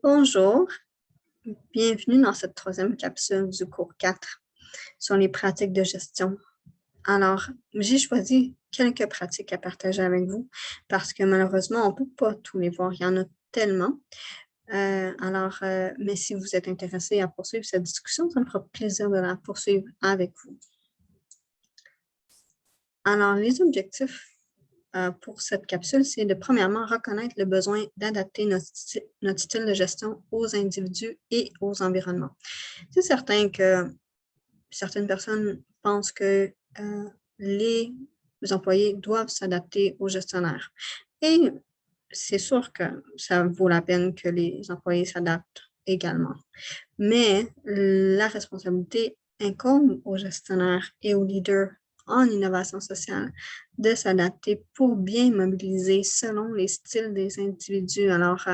Bonjour, bienvenue dans cette troisième capsule du cours 4 sur les pratiques de gestion. Alors, j'ai choisi quelques pratiques à partager avec vous parce que malheureusement, on ne peut pas tous les voir, il y en a tellement. Mais si vous êtes intéressé à poursuivre cette discussion, ça me fera plaisir de la poursuivre avec vous. Alors, les objectifs pour cette capsule, c'est de premièrement reconnaître le besoin d'adapter notre style de gestion aux individus et aux environnements. C'est certain que certaines personnes pensent que les employés doivent s'adapter aux gestionnaires. Et c'est sûr que ça vaut la peine que les employés s'adaptent également. Mais la responsabilité incombe aux gestionnaires et aux leaders en innovation sociale de s'adapter pour bien mobiliser selon les styles des individus. Alors,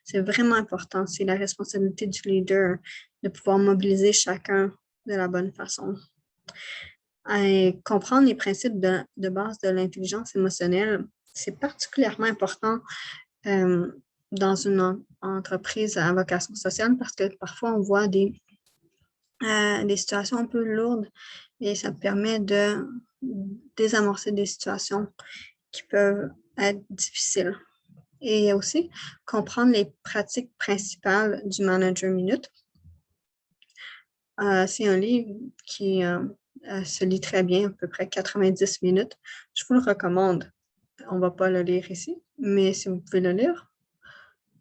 c'est vraiment important, c'est la responsabilité du leader de pouvoir mobiliser chacun de la bonne façon. Et comprendre les principes de base de l'intelligence émotionnelle, c'est particulièrement important dans une entreprise à vocation sociale parce que parfois on voit des situations un peu lourdes et ça permet de désamorcer des situations qui peuvent être difficiles. Et aussi, comprendre les pratiques principales du Manager Minute. C'est un livre qui se lit très bien, à peu près 90 minutes. Je vous le recommande. On ne va pas le lire ici, mais si vous pouvez le lire,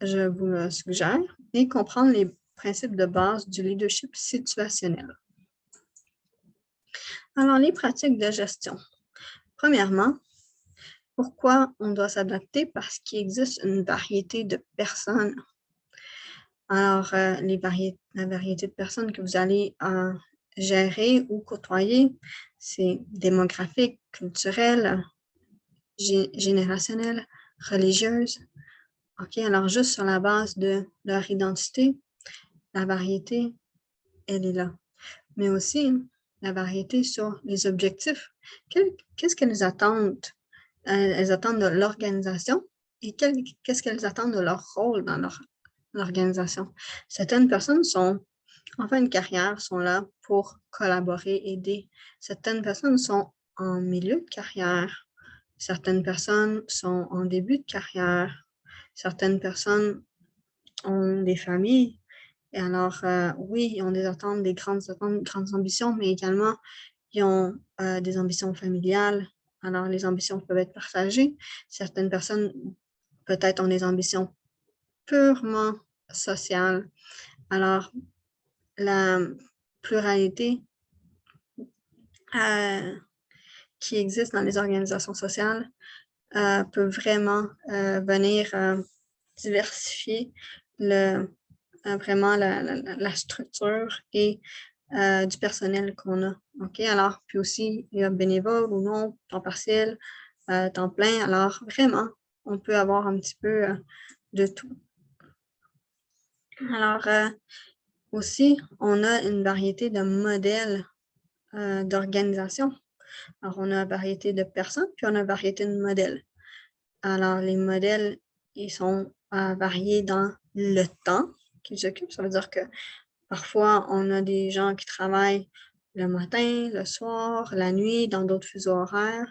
je vous le suggère. Et comprendre les principes de base du leadership situationnel. Alors, les pratiques de gestion. Premièrement, pourquoi on doit s'adapter? Parce qu'il existe une variété de personnes. Alors, la variété de personnes que vous allez gérer ou côtoyer, c'est démographique, culturel, générationnel, religieuse. OK, alors juste sur la base de leur identité, la variété, elle est là. Mais aussi, la variété sur les objectifs. Qu'est-ce qu'elles attendent? Elles attendent de l'organisation et qu'est-ce qu'elles attendent de leur rôle dans l'organisation. Certaines personnes en fin de carrière, sont là pour collaborer, aider. Certaines personnes sont en milieu de carrière. Certaines personnes sont en début de carrière. Certaines personnes ont des familles. Et alors, oui, ils ont des attentes, des grandes ambitions, mais également, ils ont des ambitions familiales. Alors, les ambitions peuvent être partagées. Certaines personnes, peut-être, ont des ambitions purement sociales. Alors, la pluralité qui existe dans les organisations sociales peut vraiment venir diversifier vraiment la structure et du personnel qu'on a. OK? Alors, puis aussi, il y a bénévole ou non, temps partiel, temps plein. Alors, vraiment, on peut avoir un petit peu de tout. Alors, aussi, on a une variété de modèles d'organisation. Alors, on a une variété de personnes, puis on a une variété de modèles. Alors, les modèles, ils sont variés dans le temps qu'ils occupent. Ça veut dire que parfois, on a des gens qui travaillent le matin, le soir, la nuit, dans d'autres fuseaux horaires.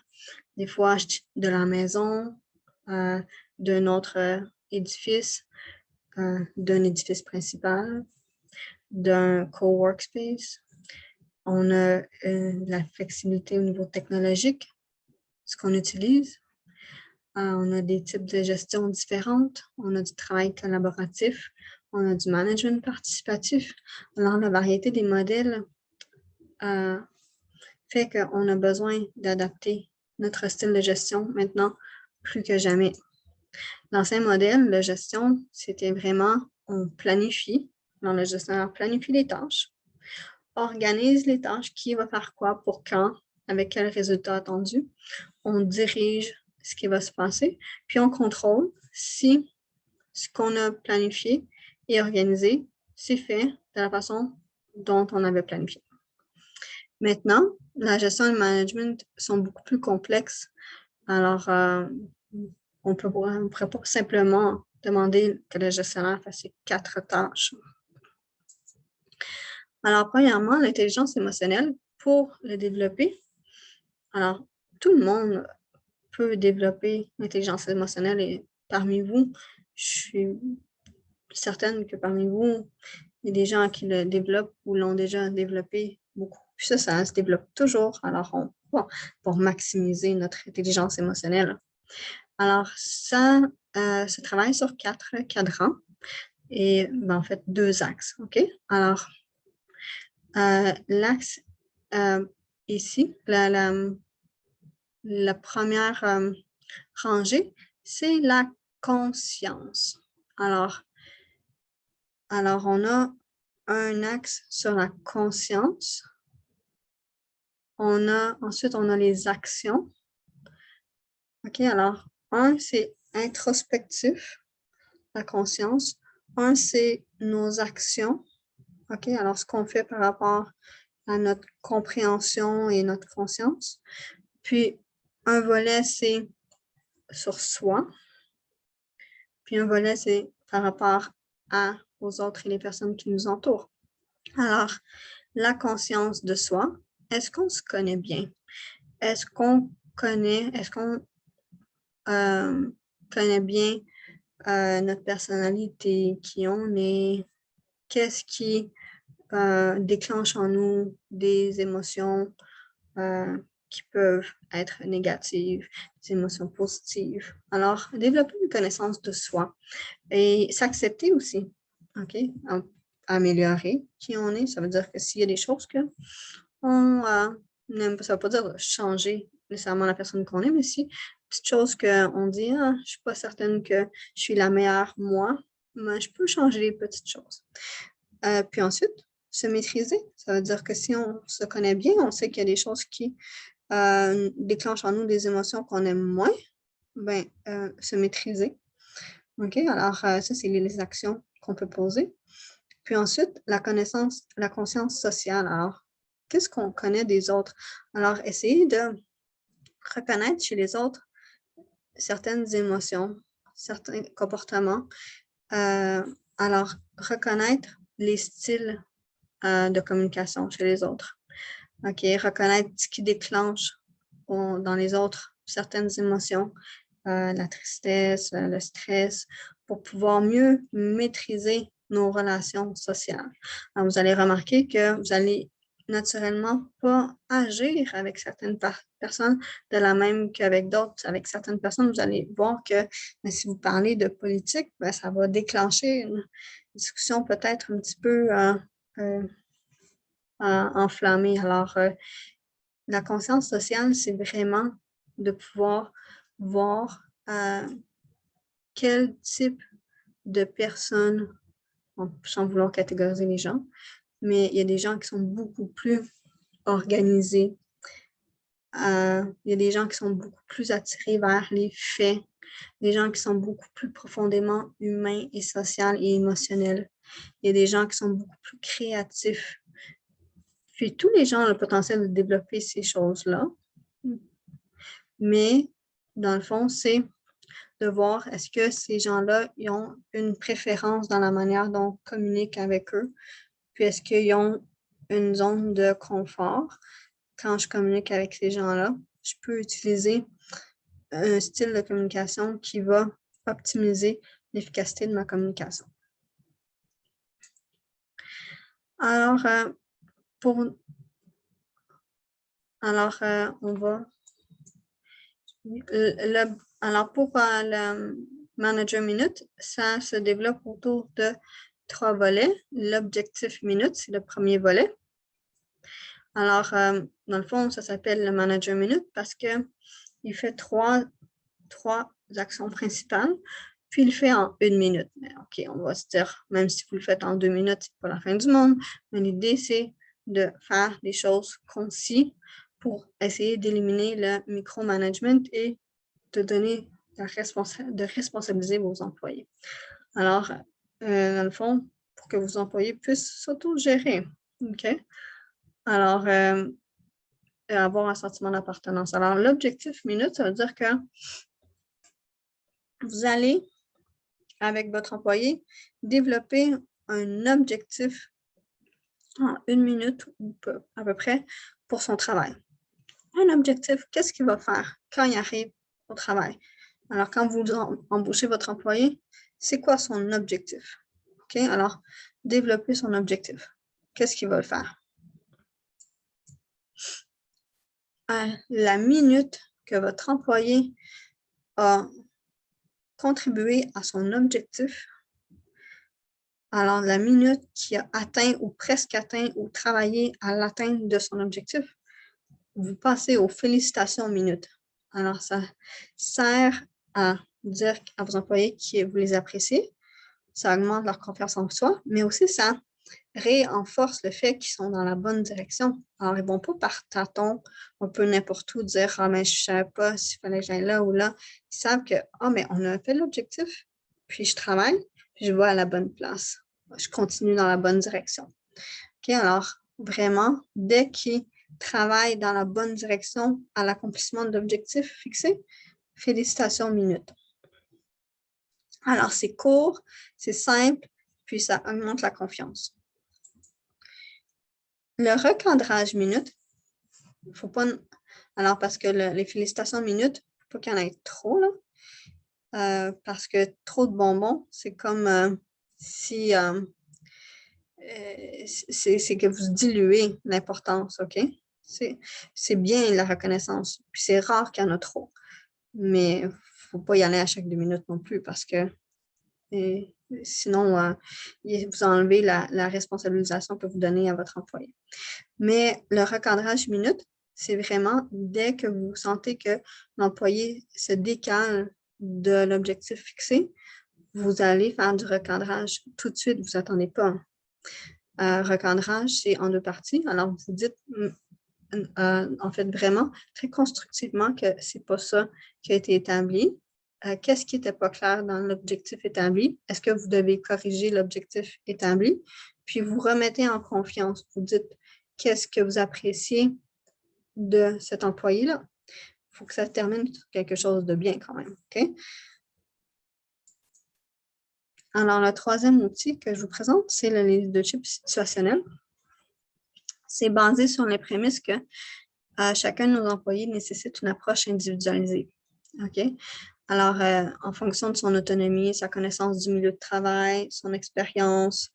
Des fois, de la maison, d'un autre édifice, d'un édifice principal, d'un co-workspace. On a la flexibilité au niveau technologique, ce qu'on utilise. On a des types de gestion différentes. On a du travail collaboratif. On a du management participatif. Alors, la variété des modèles fait qu'on a besoin d'adapter notre style de gestion maintenant plus que jamais. L'ancien modèle de gestion, c'était vraiment on planifie. Alors, le gestionnaire planifie les tâches, organise les tâches, qui va faire quoi, pour quand, avec quel résultat attendu. On dirige ce qui va se passer, puis on contrôle si ce qu'on a planifié et organisé, c'est fait de la façon dont on avait planifié. Maintenant, la gestion et le management sont beaucoup plus complexes. Alors, on ne pourrait pas simplement demander que le gestionnaire fasse ces 4 tâches. Alors, premièrement, l'intelligence émotionnelle, pour le développer, alors, tout le monde peut développer l'intelligence émotionnelle et parmi vous, je suis certaine que parmi vous, il y a des gens qui le développent ou l'ont déjà développé beaucoup. Puis ça se développe toujours. Alors, on va pour maximiser notre intelligence émotionnelle. Alors, ça se travaille sur 4 cadrans et en fait 2 axes. OK? Alors, l'axe ici, la première rangée, c'est la conscience. Alors, on a un axe sur la conscience. Ensuite, on a les actions. OK, alors, un, c'est introspectif, la conscience. Un, c'est nos actions. OK, alors ce qu'on fait par rapport à notre compréhension et notre conscience. Puis, un volet, c'est sur soi. Puis, un volet, c'est par rapport aux autres et les personnes qui nous entourent. Alors, la conscience de soi, est-ce qu'on se connaît bien? Est-ce qu'on connaît bien notre personnalité, qui on est, qu'est-ce qui déclenche en nous des émotions qui peuvent être négatives, des émotions positives. Alors, développer une connaissance de soi et s'accepter aussi, OK? Améliorer qui on est, ça veut dire que s'il y a des choses que on n'aime pas, ça ne veut pas dire changer nécessairement la personne qu'on est, mais si petite chose qu'on dit, je ne suis pas certaine que je suis la meilleure moi, mais je peux changer les petites choses. Puis ensuite, se maîtriser. Ça veut dire que si on se connaît bien, on sait qu'il y a des choses qui déclenchent en nous des émotions qu'on aime moins, ben, se maîtriser. OK? Alors, ça, c'est les actions qu'on peut poser. Puis ensuite, la conscience sociale. Alors, qu'est-ce qu'on connaît des autres? Alors, essayer de reconnaître chez les autres certaines émotions, certains comportements. Alors, reconnaître les styles de communication chez les autres. OK, reconnaître ce qui déclenche dans les autres certaines émotions, la tristesse, le stress, pour pouvoir mieux maîtriser nos relations sociales. Alors, vous allez remarquer que vous allez naturellement pas agir avec certaines personnes de la même qu'avec d'autres. Avec certaines personnes, vous allez voir que si vous parlez de politique, ça va déclencher une discussion peut-être un petit peu enflammée. Alors, la conscience sociale, c'est vraiment de pouvoir voir quel type de personnes, sans vouloir catégoriser les gens, mais il y a des gens qui sont beaucoup plus organisés. Il y a des gens qui sont beaucoup plus attirés vers les faits, des gens qui sont beaucoup plus profondément humains et sociaux et émotionnels. Il y a des gens qui sont beaucoup plus créatifs. Puis tous les gens ont le potentiel de développer ces choses-là. Mais dans le fond, c'est de voir est-ce que ces gens-là ils ont une préférence dans la manière dont on communique avec eux, puis est-ce qu'ils ont une zone de confort. Quand je communique avec ces gens-là, je peux utiliser un style de communication qui va optimiser l'efficacité de ma communication. Alors, on va... Alors, pour le Manager Minute, ça se développe autour de 3 volets. L'objectif minute, c'est le premier volet. Alors, dans le fond, ça s'appelle le Manager Minute parce qu'il fait trois actions principales, puis il le fait en 1 minute. Mais OK, on va se dire, même si vous le faites en 2 minutes, c'est pas la fin du monde, mais l'idée, c'est de faire des choses concises pour essayer d'éliminer le micromanagement et de responsabiliser vos employés. Alors, dans le fond, pour que vos employés puissent s'auto-gérer. OK? Alors, avoir un sentiment d'appartenance. Alors, l'objectif minute, ça veut dire que vous allez avec votre employé, développez un objectif en 1 minute ou à peu près pour son travail. Un objectif, qu'est-ce qu'il va faire quand il arrive au travail? Alors, quand vous embauchez votre employé, c'est quoi son objectif? OK? Alors, développez son objectif. Qu'est-ce qu'il va faire? À la minute que votre employé a contribué à son objectif, alors la minute qui a atteint ou presque atteint ou travaillé à l'atteinte de son objectif, vous passez aux félicitations minutes. Alors, ça sert à dire à vos employés que vous les appréciez, ça augmente leur confiance en soi, mais aussi ça renforce le fait qu'ils sont dans la bonne direction. Alors, ils ne vont pas par tâton, un peu n'importe où, dire « Ah, mais je ne savais pas s'il fallait que j'aille là ou là. » Ils savent que « Ah, mais on a fait l'objectif, puis je travaille, puis je vais à la bonne place. Je continue dans la bonne direction. » OK, alors, vraiment, dès qu'ils travaillent dans la bonne direction à l'accomplissement de l'objectif fixé, félicitations minutes. Alors, c'est court, c'est simple, puis ça augmente la confiance. Le recadrage minute, il ne faut pas... Alors, parce que les félicitations minutes, il ne faut pas qu'il y en ait trop, là. Parce que trop de bonbons, c'est comme si... c'est que vous diluez l'importance, OK? C'est bien la reconnaissance, puis c'est rare qu'il y en a trop. Mais il ne faut pas y aller à chaque 2 minutes non plus parce que sinon, vous enlevez la responsabilisation que vous donnez à votre employé. Mais le recadrage minute, c'est vraiment dès que vous sentez que l'employé se décale de l'objectif fixé, vous allez faire du recadrage tout de suite, vous n'attendez pas. Recadrage, c'est en 2 parties. Alors, vous dites en fait vraiment très constructivement que ce n'est pas ça qui a été établi. Qu'est-ce qui n'était pas clair dans l'objectif établi? Est-ce que vous devez corriger l'objectif établi? Puis vous remettez en confiance. Vous dites qu'est-ce que vous appréciez de cet employé-là. Il faut que ça se termine sur quelque chose de bien quand même. OK? Alors, le troisième outil que je vous présente, c'est le leadership situationnel. C'est basé sur les prémices que chacun de nos employés nécessite une approche individualisée. OK? Alors, en fonction de son autonomie, sa connaissance du milieu de travail, son expérience,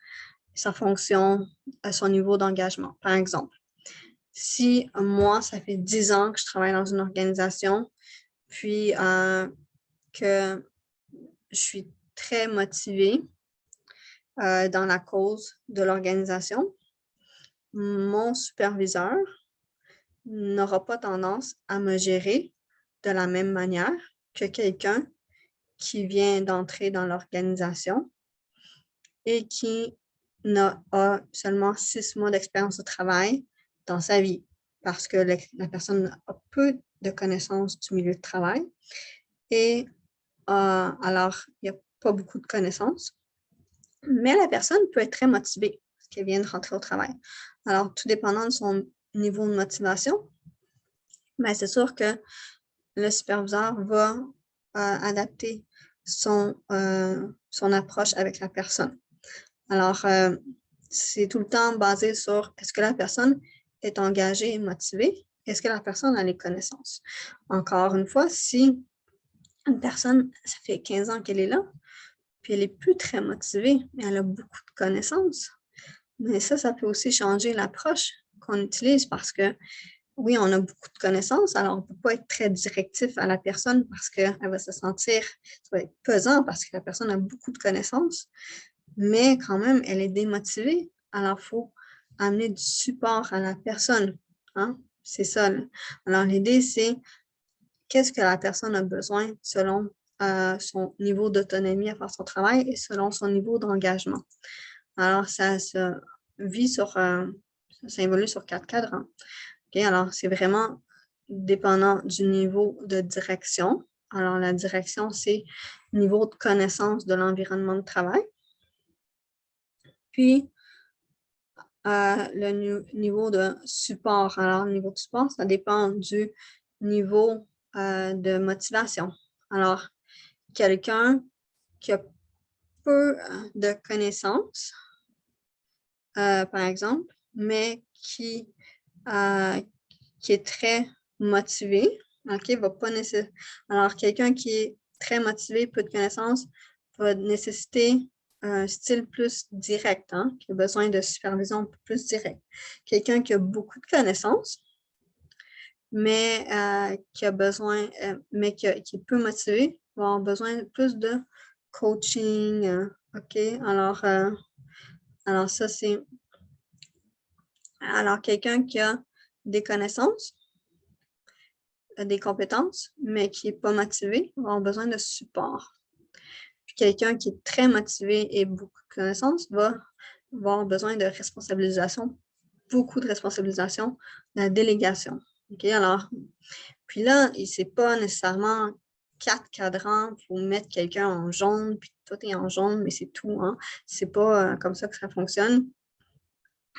sa fonction, son niveau d'engagement. Par exemple, si moi, ça fait 10 ans que je travaille dans une organisation, puis que je suis très motivée dans la cause de l'organisation, mon superviseur n'aura pas tendance à me gérer de la même manière que quelqu'un qui vient d'entrer dans l'organisation et qui a seulement 6 mois d'expérience de travail dans sa vie parce que la personne a peu de connaissances du milieu de travail et alors il n'y a pas beaucoup de connaissances, mais la personne peut être très motivée parce qu'elle vient de rentrer au travail. Alors, tout dépendant de son niveau de motivation, mais c'est sûr que le superviseur va adapter son approche avec la personne. Alors, c'est tout le temps basé sur est-ce que la personne est engagée et motivée? Est-ce que la personne a les connaissances? Encore une fois, si une personne, ça fait 15 ans qu'elle est là, puis elle n'est plus très motivée, mais elle a beaucoup de connaissances, mais ça peut aussi changer l'approche qu'on utilise parce que oui, on a beaucoup de connaissances, alors on ne peut pas être très directif à la personne parce qu'elle va se sentir, ça va être pesant parce que la personne a beaucoup de connaissances, mais quand même, elle est démotivée. Alors, il faut amener du support à la personne. Hein? C'est ça. Là. Alors, l'idée, c'est qu'est-ce que la personne a besoin selon son niveau d'autonomie à faire son travail et selon son niveau d'engagement. Alors, ça évolue sur 4 cadrans. Okay? Alors, c'est vraiment dépendant du niveau de direction. Alors, la direction, c'est le niveau de connaissance de l'environnement de travail. Puis, le niveau de support. Alors, le niveau de support, ça dépend du niveau de motivation. Alors, quelqu'un qui a peu de connaissances, par exemple, mais qui est très motivé, OK, va pas nécessairement. Alors, quelqu'un qui est très motivé, peu de connaissances, va nécessiter un style plus direct, hein, qui a besoin de supervision plus directe. Quelqu'un qui a beaucoup de connaissances, mais qui a besoin, mais qui est peu motivé, va avoir besoin de plus de coaching. OK, alors ça, c'est. Alors, quelqu'un qui a des connaissances, des compétences, mais qui n'est pas motivé, va avoir besoin de support. Puis quelqu'un qui est très motivé et beaucoup de connaissances va avoir besoin de responsabilisation, beaucoup de responsabilisation, de la délégation. OK? Alors, puis là, ce n'est pas nécessairement 4 cadrans pour mettre quelqu'un en jaune, puis tout est en jaune, mais c'est tout. Hein? Ce n'est pas comme ça que ça fonctionne.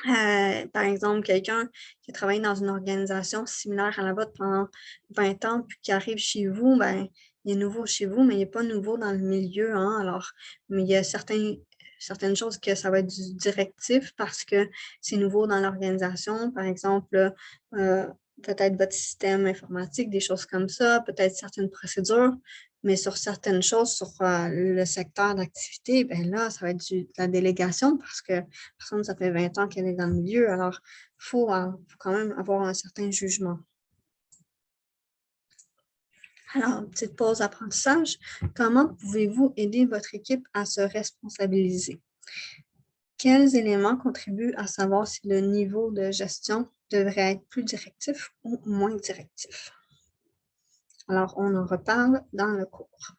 Par exemple, quelqu'un qui a travaillé dans une organisation similaire à la vôtre pendant 20 ans, puis qui arrive chez vous, ben, il est nouveau chez vous, mais il n'est pas nouveau dans le milieu. Hein? Alors, mais il y a certaines choses que ça va être du directif parce que c'est nouveau dans l'organisation. Par exemple, peut-être votre système informatique, des choses comme ça, peut-être certaines procédures, mais sur certaines choses, sur le secteur d'activité, ben là, ça va être de la délégation parce que personne, ça fait 20 ans qu'elle est dans le milieu, alors il faut quand même avoir un certain jugement. Alors, petite pause apprentissage. Comment pouvez-vous aider votre équipe à se responsabiliser? Quels éléments contribuent à savoir si le niveau de gestion devrait être plus directif ou moins directif? Alors, on en reparle dans le cours.